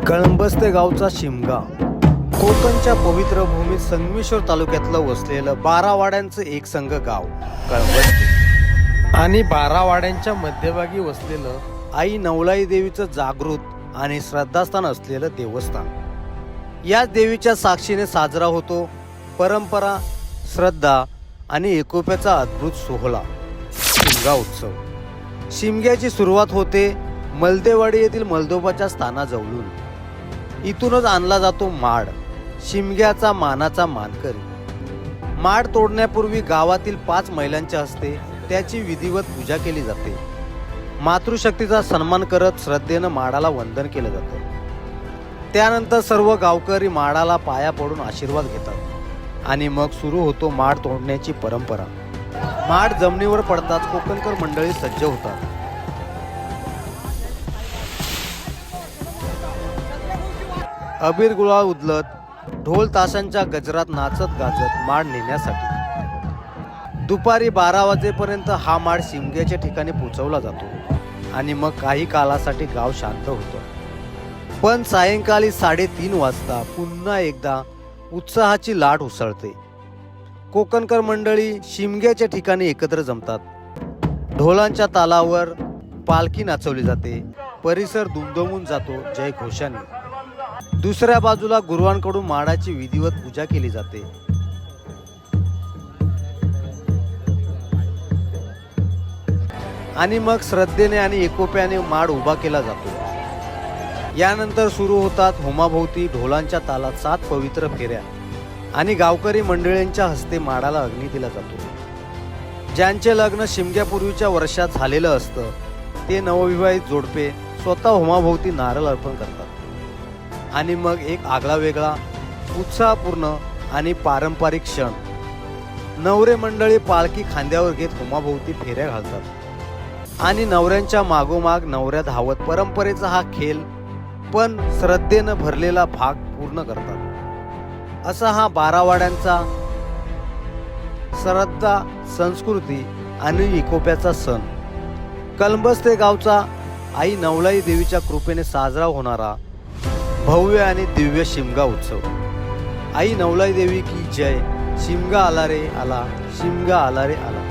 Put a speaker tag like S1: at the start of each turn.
S1: कळंबस्ते गावचा शिमगा कोकणच्या पवित्र भूमीत संगमेश्वर तालुक्यातलं वसलेलं 12 वाड्यांचं एक संघ गाव कळंबस्ते आणि 12 वाड्यांच्या मध्यभागी वसलेलं आई नवलाई देवीचं जागृत आणि श्रद्धास्थान असलेलं देवस्थान. याच देवीच्या साक्षीने साजरा होतो परंपरा, श्रद्धा आणि एकोप्याचा अद्भुत सोहळा शिमगा उत्सव. शिमग्याची सुरुवात होते मलदेवाडी येथील मलदोबाच्या स्थानाजवळून. इथूनच आणला जातो माड, शिमग्याचा मानाचा मानकरी. माड तोडण्यापूर्वी गावातील 5 महिलांच्या हस्ते त्याची विधिवत पूजा केली जाते. मातृशक्तीचा सन्मान करत श्रद्धेनं माडाला वंदन केलं जातं. त्यानंतर सर्व गावकरी माडाला पाया पडून आशीर्वाद घेतात आणि मग सुरू होतो माड तोडण्याची परंपरा. माड जमिनीवर पडताच कोकणकर मंडळी सज्ज होतात. अबीर गुलाल उधळत, ढोल ताशांच्या गजरात नाचत गाजत माड नेण्यासाठी दुपारी 12 वाजेपर्यंत हा माड शिमग्याच्या ठिकाणी पोहोचवला जातो आणि मग काही कालासाठी गाव शांत होतं. पण सायंकाळी 3:30 वाजता पुन्हा एकदा उत्साहाची लाट उसळते. कोकणकर मंडळी शिमग्याच्या ठिकाणी एकत्र जमतात. ढोलांच्या तालावर पालखी नाचवली जाते. परिसर दुमदुमून जातो जयघोषाने. दुसऱ्या बाजूला गुरुवांकडून माडाची विधिवत पूजा केली जाते. आणि मग श्रद्धेने आणि एकोप्याने माड उभा केला जातो. यानंतर सुरू होतात होमाभोवती ढोलांच्या तालात 7 पवित्र फेऱ्या आणि गावकरी मंडळींच्या हस्ते माडाला अग्नी दिला जातो. ज्यांचे लग्न शिमग्यापूर्वीच्या वर्षात झालेलं असतं ते नवविवाहित जोडपे स्वतः होमाभोवती नारळ अर्पण करतात. आणि मग एक आगळा वेगळा उत्साहपूर्ण आणि पारंपरिक क्षण. नवरे मंडळी पालखी खांद्यावर घेत होमाभोवती फेऱ्या घालतात आणि नवऱ्यांच्या मागोमाग नवऱ्या धावत परंपरेचा हा खेळ पण श्रद्धेनं भरलेला भाग पूर्ण करतात. असा हा 12 वाड्यांचा श्रद्धा, संस्कृती आणि एकोप्याचा सण. कळंबस्ते गावचा आई नवलाई देवीच्या कृपेने साजरा होणारा भव्य आणि दिव्य शिमगा उत्सव. आई नवलाई देवी की जय. शिमगा आला रे आला, शिमगा आला रे आला.